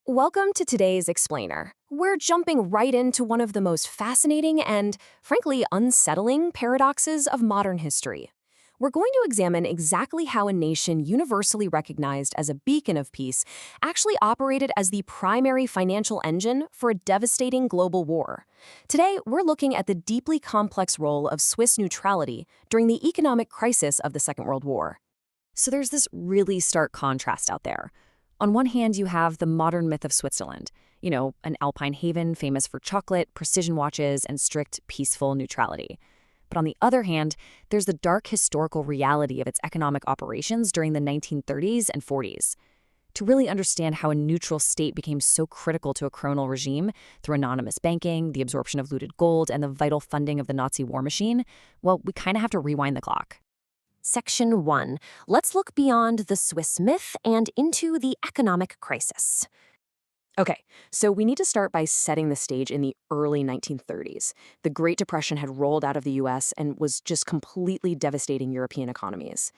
Welcome to today's Explainer. We're jumping right into one of the most fascinating and, frankly, unsettling paradoxes of modern history. We're going to examine exactly how a nation universally recognized as a beacon of peace actually operated as the primary financial engine for a devastating global war. Today, we're looking at the deeply complex role of Swiss neutrality during the economic crisis of the Second World War. So there's this really stark contrast out there. On one hand, you have the modern myth of Switzerland, an alpine haven famous for chocolate, precision watches, and strict, peaceful neutrality. But on the other hand, there's the dark historical reality of its economic operations during the 1930s and 40s. To really understand how a neutral state became so critical to a colonial regime through anonymous banking, the absorption of looted gold, and the vital funding of the Nazi war machine, well, we kind of have to rewind the clock. Section 1. Let's look beyond the Swiss myth and into the economic crisis. Okay, so we need to start by setting the stage in the early 1930s. The Great Depression had rolled out of the US and was just completely devastating European economies.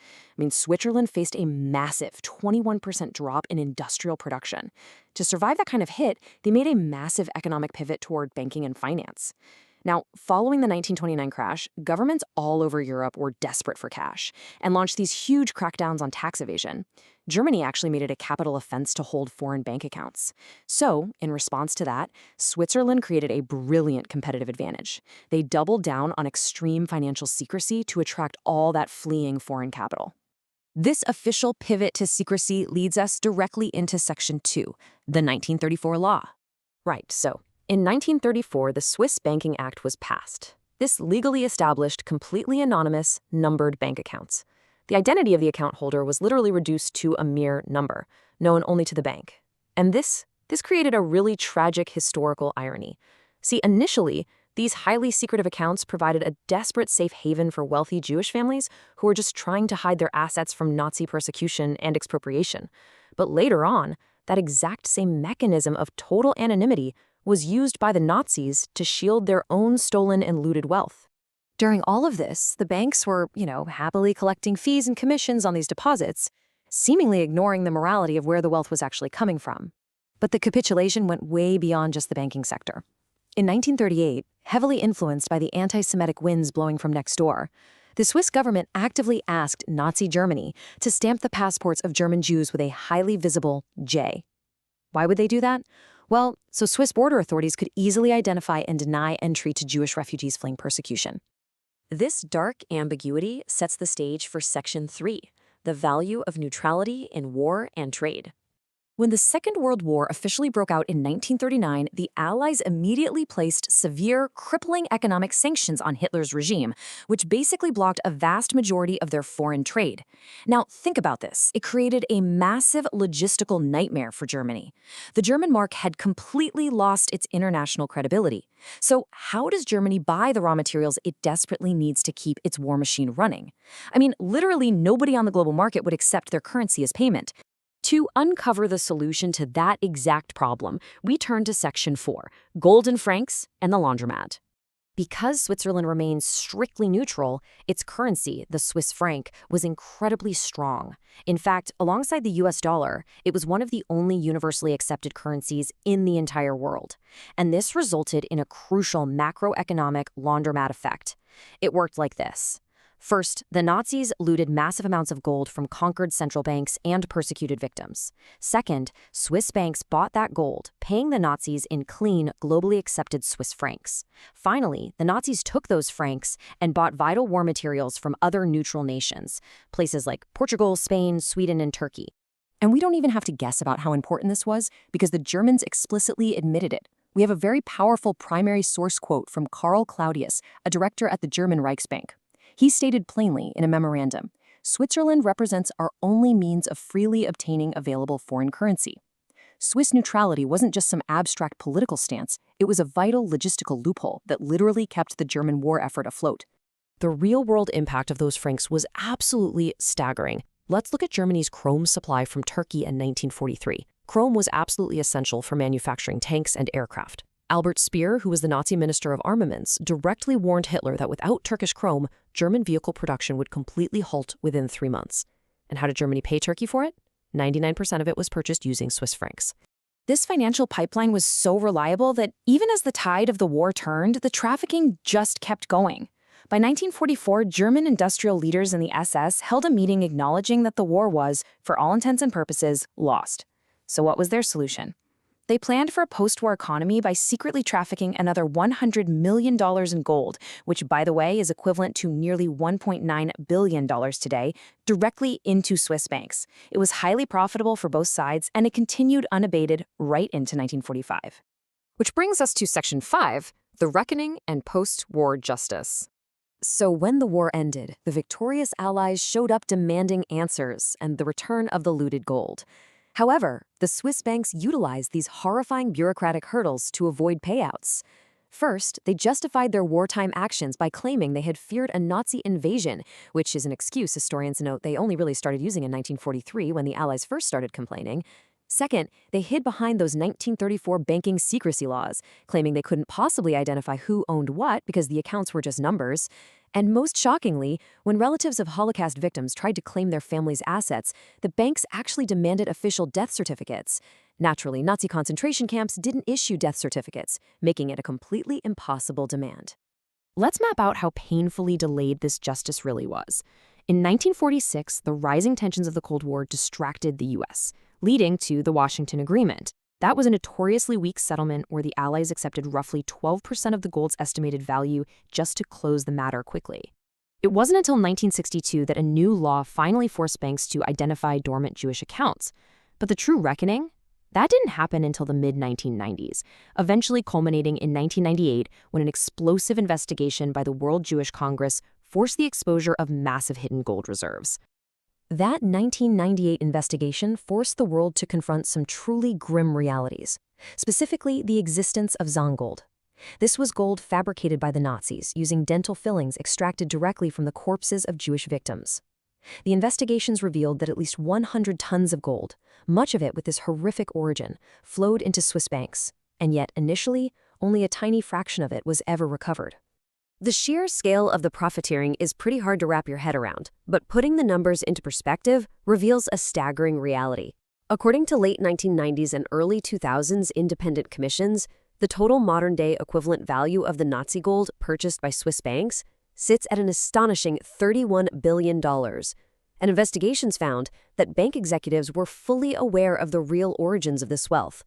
Switzerland faced a massive 21% drop in industrial production. To survive that kind of hit, they made a massive economic pivot toward banking and finance. Now, following the 1929 crash, governments all over Europe were desperate for cash and launched these huge crackdowns on tax evasion. Germany actually made it a capital offense to hold foreign bank accounts. So, in response to that, Switzerland created a brilliant competitive advantage. They doubled down on extreme financial secrecy to attract all that fleeing foreign capital. This official pivot to secrecy leads us directly into Section 2, the 1934 law. Right, so in 1934, the Swiss Banking Act was passed. This legally established completely anonymous, numbered bank accounts. The identity of the account holder was literally reduced to a mere number, known only to the bank. And this created a really tragic historical irony. See, initially, these highly secretive accounts provided a desperate safe haven for wealthy Jewish families who were just trying to hide their assets from Nazi persecution and expropriation. But later on, that exact same mechanism of total anonymity was used by the Nazis to shield their own stolen and looted wealth. During all of this, the banks were, happily collecting fees and commissions on these deposits, seemingly ignoring the morality of where the wealth was actually coming from. But the capitulation went way beyond just the banking sector. In 1938, heavily influenced by the anti-Semitic winds blowing from next door, the Swiss government actively asked Nazi Germany to stamp the passports of German Jews with a highly visible J. Why would they do that? Well, so Swiss border authorities could easily identify and deny entry to Jewish refugees fleeing persecution. This dark ambiguity sets the stage for Section 3, the value of neutrality in war and trade. When the Second World War officially broke out in 1939, the Allies immediately placed severe, crippling economic sanctions on Hitler's regime, which basically blocked a vast majority of their foreign trade. Now, think about this. It created a massive logistical nightmare for Germany. The German mark had completely lost its international credibility. So how does Germany buy the raw materials it desperately needs to keep its war machine running? Literally nobody on the global market would accept their currency as payment. To uncover the solution to that exact problem, we turn to Section 4, golden francs and the laundromat. Because Switzerland remains strictly neutral, its currency, the Swiss franc, was incredibly strong. In fact, alongside the US dollar, it was one of the only universally accepted currencies in the entire world. And this resulted in a crucial macroeconomic laundromat effect. It worked like this. First, the Nazis looted massive amounts of gold from conquered central banks and persecuted victims. Second, Swiss banks bought that gold, paying the Nazis in clean, globally accepted Swiss francs. Finally, the Nazis took those francs and bought vital war materials from other neutral nations, places like Portugal, Spain, Sweden, and Turkey. And we don't even have to guess about how important this was because the Germans explicitly admitted it. We have a very powerful primary source quote from Karl Claudius, a director at the German Reichsbank. He stated plainly in a memorandum, "Switzerland represents our only means of freely obtaining available foreign currency." Swiss neutrality wasn't just some abstract political stance, it was a vital logistical loophole that literally kept the German war effort afloat. The real-world impact of those francs was absolutely staggering. Let's look at Germany's chrome supply from Turkey in 1943. Chrome was absolutely essential for manufacturing tanks and aircraft. Albert Speer, who was the Nazi Minister of Armaments, directly warned Hitler that without Turkish chrome, German vehicle production would completely halt within 3 months. And how did Germany pay Turkey for it? 99% of it was purchased using Swiss francs. This financial pipeline was so reliable that even as the tide of the war turned, the trafficking just kept going. By 1944, German industrial leaders in the SS held a meeting acknowledging that the war was, for all intents and purposes, lost. So what was their solution? They planned for a post-war economy by secretly trafficking another $100 million in gold, which, by the way, is equivalent to nearly $1.9 billion today, directly into Swiss banks. It was highly profitable for both sides, and it continued unabated right into 1945. Which brings us to Section 5, the reckoning and post-war justice. So when the war ended, the victorious Allies showed up demanding answers and the return of the looted gold. However, the Swiss banks utilized these horrifying bureaucratic hurdles to avoid payouts. First, they justified their wartime actions by claiming they had feared a Nazi invasion, which is an excuse historians note they only really started using in 1943 when the Allies first started complaining. Second, they hid behind those 1934 banking secrecy laws, claiming they couldn't possibly identify who owned what because the accounts were just numbers. And most shockingly, when relatives of Holocaust victims tried to claim their families' assets, the banks actually demanded official death certificates. Naturally, Nazi concentration camps didn't issue death certificates, making it a completely impossible demand. Let's map out how painfully delayed this justice really was. In 1946, the rising tensions of the Cold War distracted the U.S., leading to the Washington Agreement. That was a notoriously weak settlement where the Allies accepted roughly 12% of the gold's estimated value just to close the matter quickly. It wasn't until 1962 that a new law finally forced banks to identify dormant Jewish accounts. But the true reckoning? That didn't happen until the mid-1990s, eventually culminating in 1998 when an explosive investigation by the World Jewish Congress forced the exposure of massive hidden gold reserves. That 1998 investigation forced the world to confront some truly grim realities, specifically the existence of Zongold. This was gold fabricated by the Nazis using dental fillings extracted directly from the corpses of Jewish victims. The investigations revealed that at least 100 tons of gold, much of it with this horrific origin, flowed into Swiss banks, and yet initially, only a tiny fraction of it was ever recovered. The sheer scale of the profiteering is pretty hard to wrap your head around, but putting the numbers into perspective reveals a staggering reality. According to late 1990s and early 2000s independent commissions, the total modern-day equivalent value of the Nazi gold purchased by Swiss banks sits at an astonishing $31 billion. And investigations found that bank executives were fully aware of the real origins of this wealth.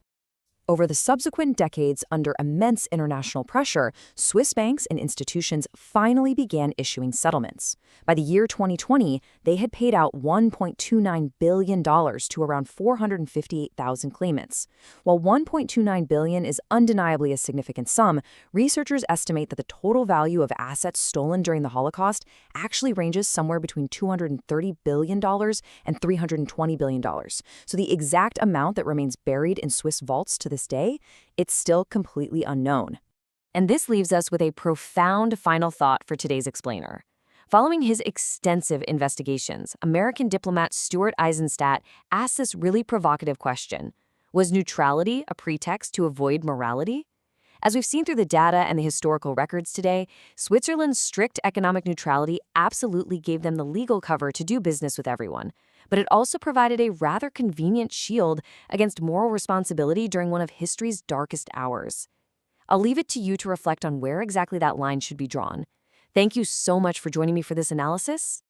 Over the subsequent decades, under immense international pressure, Swiss banks and institutions finally began issuing settlements. By the year 2020, they had paid out $1.29 billion to around 458,000 claimants. While $1.29 billion is undeniably a significant sum, researchers estimate that the total value of assets stolen during the Holocaust actually ranges somewhere between $230 billion and $320 billion. So the exact amount that remains buried in Swiss vaults to this day, it's still completely unknown. And this leaves us with a profound final thought for today's explainer. Following his extensive investigations, American diplomat Stuart Eisenstadt asked this really provocative question: was neutrality a pretext to avoid morality? As we've seen through the data and the historical records today, Switzerland's strict economic neutrality absolutely gave them the legal cover to do business with everyone. But it also provided a rather convenient shield against moral responsibility during one of history's darkest hours. I'll leave it to you to reflect on where exactly that line should be drawn. Thank you so much for joining me for this analysis,